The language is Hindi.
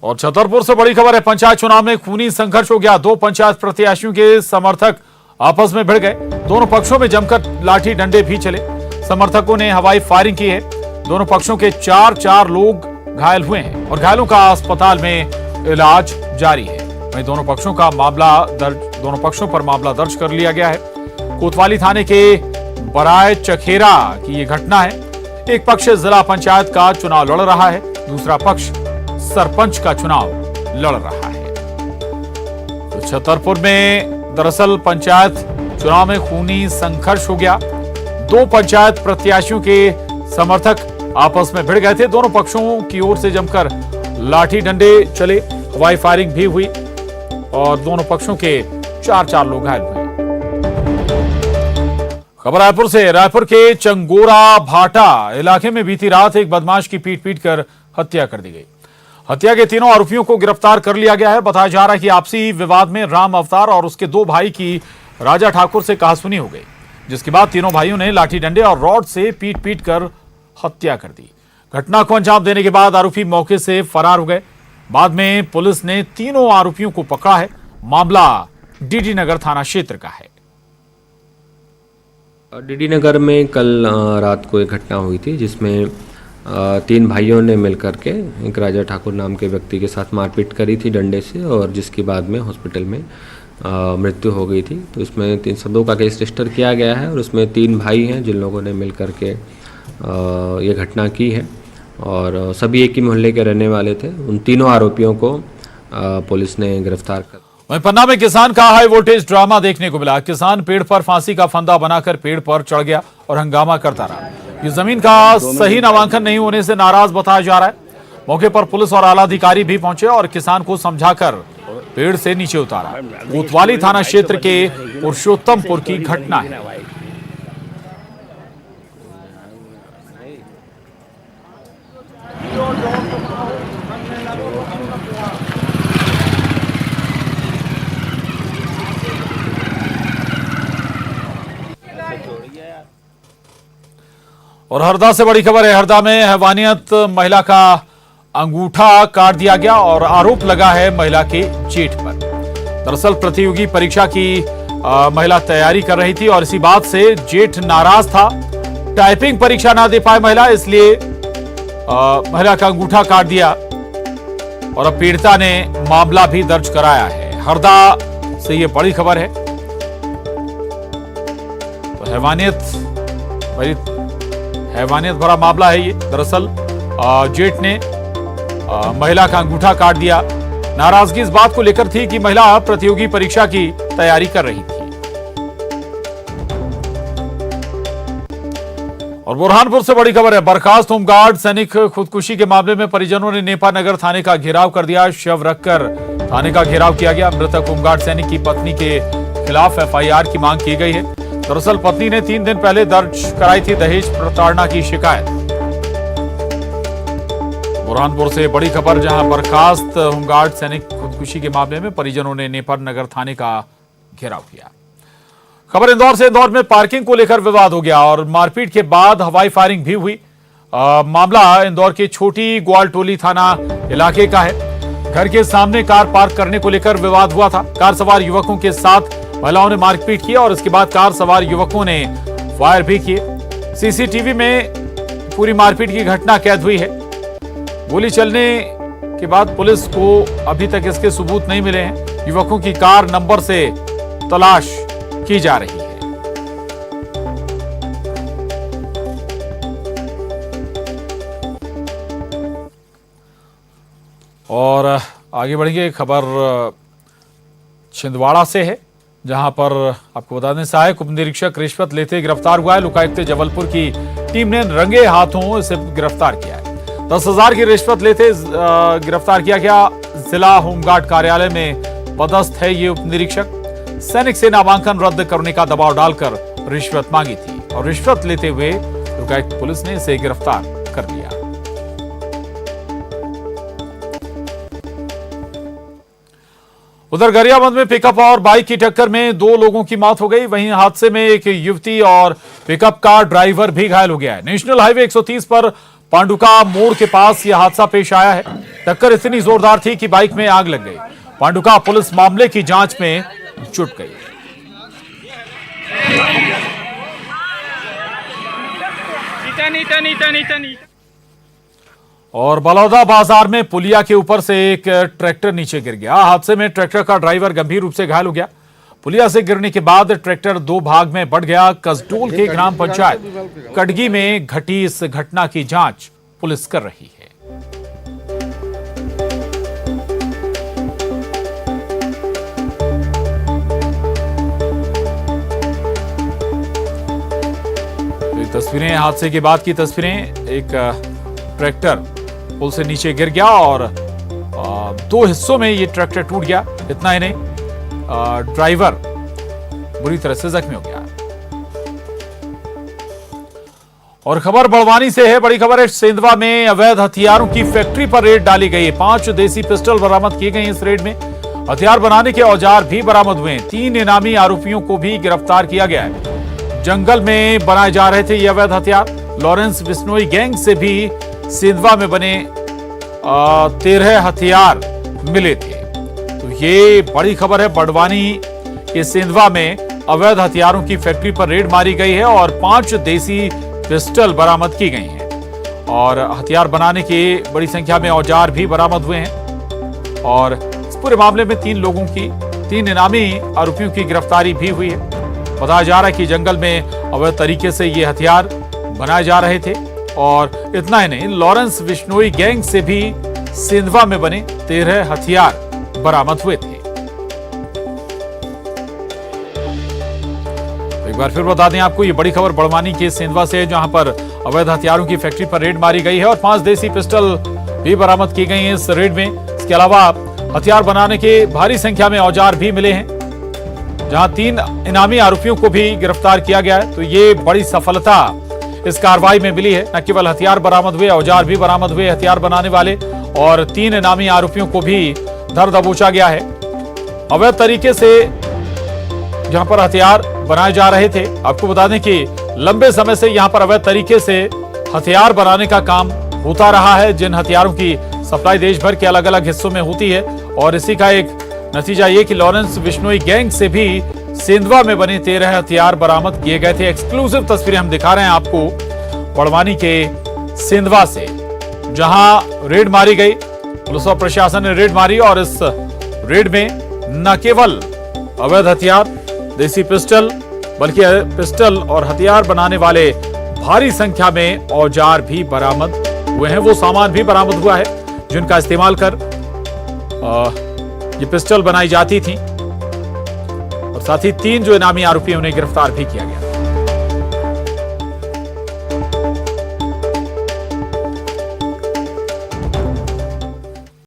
और छतरपुर से बड़ी खबर है। पंचायत चुनाव में खूनी संघर्ष हो गया। दो पंचायत प्रत्याशियों के समर्थक आपस में भिड़ गए। दोनों पक्षों में जमकर लाठी डंडे भी चले। समर्थकों ने हवाई फायरिंग की है। दोनों पक्षों के चार लोग घायल हुए हैं और घायलों का अस्पताल में इलाज जारी है। वहीं दोनों पक्षों पर मामला दर्ज कर लिया गया है। कोतवाली थाने के बराय चखेरा की ये घटना है। एक पक्ष जिला पंचायत का चुनाव लड़ रहा है, दूसरा पक्ष सरपंच का चुनाव लड़ रहा है। तो छतरपुर में दरअसल पंचायत चुनाव में खूनी संघर्ष हो गया। दो पंचायत प्रत्याशियों के समर्थक आपस में भिड़ गए थे। दोनों पक्षों की ओर से जमकर लाठी डंडे चले, हवाई फायरिंग भी हुई और दोनों पक्षों के चार लोग घायल हुए। खबर रायपुर से। रायपुर के चंगोरा भाटा इलाके में बीती रात एक बदमाश की पीट कर हत्या कर दी गई। हत्या के तीनों आरोपियों को गिरफ्तार कर लिया गया है। बताया जा रहा है कि आपसी विवाद में राम अवतार और उसके दो भाई की राजा ठाकुर से कहासुनी हो गई, जिसके बाद तीनों भाइयों ने लाठी डंडे और रॉड से पीट कर हत्या कर दी। घटना को अंजाम देने के बाद आरोपी मौके से फरार हो गए। बाद में पुलिस ने तीनों आरोपियों को पकड़ा है। मामला डीडी नगर थाना क्षेत्र का है। डीडी नगर में कल रात को एक घटना हुई थी जिसमें तीन भाइयों ने मिलकर के एक राजा ठाकुर नाम के व्यक्ति के साथ मारपीट करी थी डंडे से, और जिसके बाद में हॉस्पिटल में मृत्यु हो गई थी। तो इसमें 302 का केस रजिस्टर किया गया है और उसमें तीन भाई हैं जिन लोगों ने मिलकर के ये घटना की है और सभी एक ही मोहल्ले के रहने वाले थे। उन तीनों आरोपियों को पुलिस ने गिरफ्तार कर। वहीं पन्ना में किसान का हाई वोल्टेज ड्रामा देखने को मिला। किसान पेड़ पर फांसी का फंदा बनाकर पेड़ पर चढ़ गया और हंगामा करता रहा। ये जमीन का सही नामांकन नहीं होने से नाराज बताया जा रहा है। मौके पर पुलिस और आला अधिकारी भी पहुंचे और किसान को समझाकर पेड़ से नीचे उतारा। कोतवाली थाना क्षेत्र के पुरुषोत्तमपुर की घटना है। और हरदा से बड़ी खबर है। हरदा में हैवानियत महिला का अंगूठा काट दिया गया और आरोप लगा है महिला के जेठ पर। दरअसल प्रतियोगी परीक्षा की महिला तैयारी कर रही थी और इसी बात से जेठ नाराज था। टाइपिंग परीक्षा ना दे पाए महिला, इसलिए महिला का अंगूठा काट दिया और अब पीड़िता ने मामला भी दर्ज कराया है। हरदा से यह बड़ी खबर है। तो हैवानियत भरा मामला है ये। दरअसल जेठ ने महिला का अंगूठा काट दिया। नाराजगी इस बात को लेकर थी कि महिला प्रतियोगी परीक्षा की तैयारी कर रही थी। और बुरहानपुर से बड़ी खबर है। बर्खास्त होमगार्ड सैनिक खुदकुशी के मामले में परिजनों ने नेपा नगर थाने का घेराव कर दिया। शव रखकर थाने का घेराव किया गया। मृतक होमगार्ड सैनिक की पत्नी के खिलाफ एफआईआर की मांग की गई है। दरअसल पत्नी ने 3 दिन पहले दर्ज कराई थी दहेज प्रताड़ना की शिकायत। बुरहानपुर से बड़ी खबर, जहां बर्खास्त होमगार्ड सैनिक खुदकुशी के मामले में परिजनों ने नेपा नगर थाने का घेराव किया। खबर इंदौर से। इंदौर में पार्किंग को लेकर विवाद हो गया और मारपीट के बाद हवाई फायरिंग भी हुई। मामला इंदौर के छोटी ग्वालटोली थाना इलाके का है। घर के सामने कार पार्क करने को लेकर विवाद हुआ था। कार सवार युवकों के साथ महिलाओं ने मारपीट किया और इसके बाद कार सवार युवकों ने फायर भी किए। सीसीटीवी में पूरी मारपीट की घटना कैद हुई है। गोली चलने के बाद पुलिस को अभी तक इसके सबूत नहीं मिले हैं। युवकों की कार नंबर से तलाश की जा रही है। और आगे बढ़ेंगे। खबर छिंदवाड़ा से है, जहां पर आपको बता दें सहायक उप निरीक्षक रिश्वत लेते गिरफ्तार हुआ है। लोकायुक्त जबलपुर की टीम ने रंगे हाथों इसे गिरफ्तार किया है। 10,000 की रिश्वत लेते गिरफ्तार किया गया। जिला होमगार्ड कार्यालय में पदस्थ है ये उप निरीक्षक। सैनिक से नामांकन रद्द करने का दबाव डालकर रिश्वत मांगी थी और रिश्वत लेते हुए लोकायुक्त पुलिस ने इसे गिरफ्तार कर लिया। उधर गरियाबंद में पिकअप और बाइक की टक्कर में 2 लोगों की मौत हो गई। वहीं हादसे में एक युवती और पिकअप का ड्राइवर भी घायल हो गया है। नेशनल हाईवे 130 पर पांडुका मोड़ के पास यह हादसा पेश आया है। टक्कर इतनी जोरदार थी कि बाइक में आग लग गई। पांडुका पुलिस मामले की जांच में जुट गई। और बलौदा बाजार में पुलिया के ऊपर से एक ट्रैक्टर नीचे गिर गया। हादसे में ट्रैक्टर का ड्राइवर गंभीर रूप से घायल हो गया। पुलिया से गिरने के बाद ट्रैक्टर दो भाग में बढ़ गया। कसडोल के ग्राम पंचायत कड़गी में घटी इस घटना की जांच पुलिस कर रही है। तस्वीरें हादसे के बाद की तस्वीरें। एक ट्रैक्टर पुल से नीचे गिर गया और दो हिस्सों में ये ट्रैक्टर टूट गया। इतना ही नहीं, ड्राइवर बुरी तरह से जख्मी हो गया। और खबर बड़वानी से है। बड़ी खबर है, सेंधवा में अवैध हथियारों की फैक्ट्री पर रेड डाली गई है। 5 देसी पिस्टल बरामद किए गए इस रेड में। हथियार बनाने के औजार भी बरामद हुए हैं। 3 इनामी आरोपियों को भी गिरफ्तार किया गया है। जंगल में बनाए जा रहे थे ये अवैध हथियार। लॉरेंस बिश्नोई गैंग से भी सेंधवा में बने 13 हथियार मिले थे। तो ये बड़ी खबर है। बड़वानी के सेंधवा में अवैध हथियारों की फैक्ट्री पर रेड मारी गई है और 5 देसी पिस्टल बरामद की गई हैं। और हथियार बनाने की बड़ी संख्या में औजार भी बरामद हुए हैं। और इस पूरे मामले में 3 इनामी आरोपियों की गिरफ्तारी भी हुई है। बताया जा रहा है कि जंगल में अवैध तरीके से ये हथियार बनाए जा रहे थे। और इतना ही नहीं, लॉरेंस बिश्नोई गैंग से भी सेंधवा में बने 13 हथियार बरामद हुए थे। एक बार फिर बता दें आपको, ये बड़ी खबर बड़वानी के सेंधवा से है, जहां पर अवैध हथियारों की फैक्ट्री पर रेड मारी गई है और 5 देसी पिस्टल भी बरामद की गई हैं इस रेड में। इसके अलावा हथियार बनाने के भारी संख्या में औजार भी मिले हैं, जहां 3 इनामी आरोपियों को भी गिरफ्तार किया गया है। तो ये बड़ी सफलता इस कार्रवाई में मिली है। न केवल हथियार बरामद हुए, औजार भी बरामद हुए हथियार बनाने वाले, और 3 इनामी आरोपियों को भी धर दबोचा गया है। अवैध तरीके से जहां पर हथियार बनाए जा रहे थे, आपको बता दें कि लंबे समय से यहां पर अवैध तरीके से हथियार बनाने का काम होता रहा है, जिन हथियारों की सप्लाई देश भर के अलग अलग हिस्सों में होती है। और इसी का एक नतीजा ये कि लॉरेंस बिश्नोई गैंग से भी सेंधवा में बने 13 हथियार बरामद किए गए थे। एक्सक्लूसिव तस्वीरें हम दिखा रहे हैं आपको बड़वानी के सेंधवा से, जहां रेड मारी गई। पुलिस और प्रशासन ने रेड मारी और इस रेड में न केवल अवैध हथियार, देसी पिस्टल, बल्कि पिस्टल और हथियार बनाने वाले भारी संख्या में औजार भी बरामद हुए हैं। वो सामान भी बरामद हुआ है जिनका इस्तेमाल कर ये पिस्टल बनाई जाती थी। और साथ ही 3 जो इनामी आरोपी उन्हें गिरफ्तार भी किया गया।